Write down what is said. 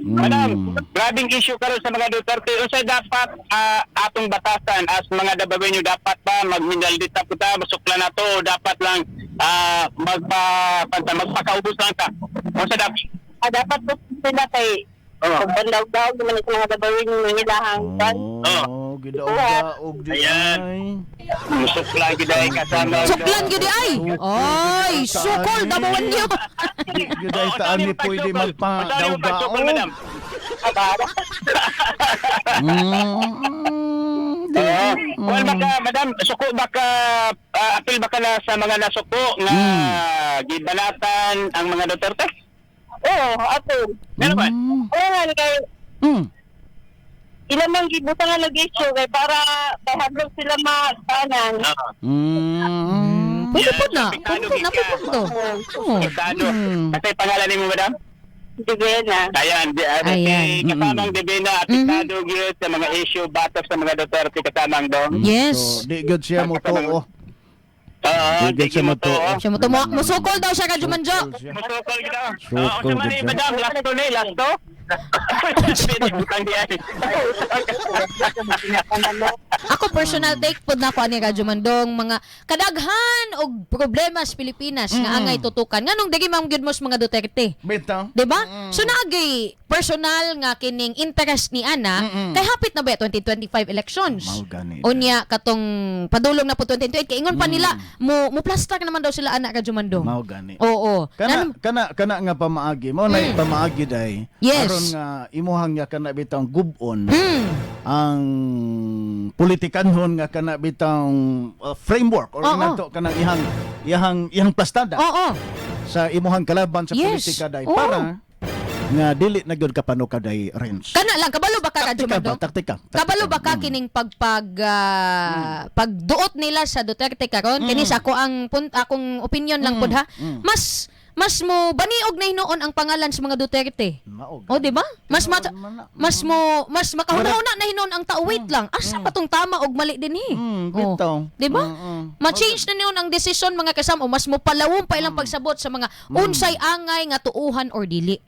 Madam, grabing issue karon sa mga Duterte. Unsay dapat atong batasan as mga Dabawenyo, dapat ba magminaldita po ta, masuklan na to, o dapat lang magpakaubos lang ta? Unsa dapat? Dapat po sila kay pagbandaw-daw naman sa mga Dabawenyo ng ilahang kan. Gidaog-daog di Ayan. ay. Musuklan gid ay kasama. Suklan gid ay. Ay, sukol Dabawenyo. Giday taan ni pwede magpa-daog-daog. Madam. Well, baka, madam, suko baka, apil baka na sa mga nasuko nga gibanatan ang mga Duterte? Oo, ako. Ano ba? Oo nga, kay ilan mang gibutan nga nag-issue kay para hadlok sila matanan. Pwede po na. Pwede na po to. Estado. Kasi pangalan mo, madam? Sige na. Ayan, Ayan. kasamang Divina, apektado gyud sa mga issue batok sa mga Duterte kasamang do. Yes. So, di good siya mo to. Oo, Di di siya mo mo to. Siya mo to musukol daw siya ka Jumanjo. Musukol kita. Sukol Sa mani, kita. madam, last to na, last to. Butang di ay. Ako personal take pod na ko ani ka Jumandong mga kadaghan og problema sa Pilipinas nga angay tutukan. Nganong dagi mang gyud mo sa mga Duterte. Bitaw. Diba? So naagay personal nga kining interest ni Ana kay hapit na ba 2025 elections. Mao gani. Unya katong padulong na po 2028 kay ingon pa nila mo plastar naman daw sila ana ka Jumandong. Mao gani. Oo. Kana nga pamaagi mo na pamaagi day. Yes. Aron nga imuhang nga kana bitang gubon. Ang politikanhon nga kana bitang framework or nato kanang ihang plastada Oo. sa imuhang kalaban sa Yes. politika day Oo. para nga dili na gyud kapano ka day range. Kana lang kabalo ba ka Jumandong? Taktika. Kabalo ba ka kining pagduot nila sa Duterte karon kini sa ako akong opinion lang pod ha. Mas mo baniog na hinuon ang pangalan sa mga Duterte. Mao. O di ba? Mas makahuna na hinuon ang tao. Wait lang. Asa pa tong tama og mali din Bitaw. Di ba? Ma-change na niyon ang desisyon mga kasama o mas mo palawom pa ilang pagsabot sa mga unsay angay nga tuuhan or dili.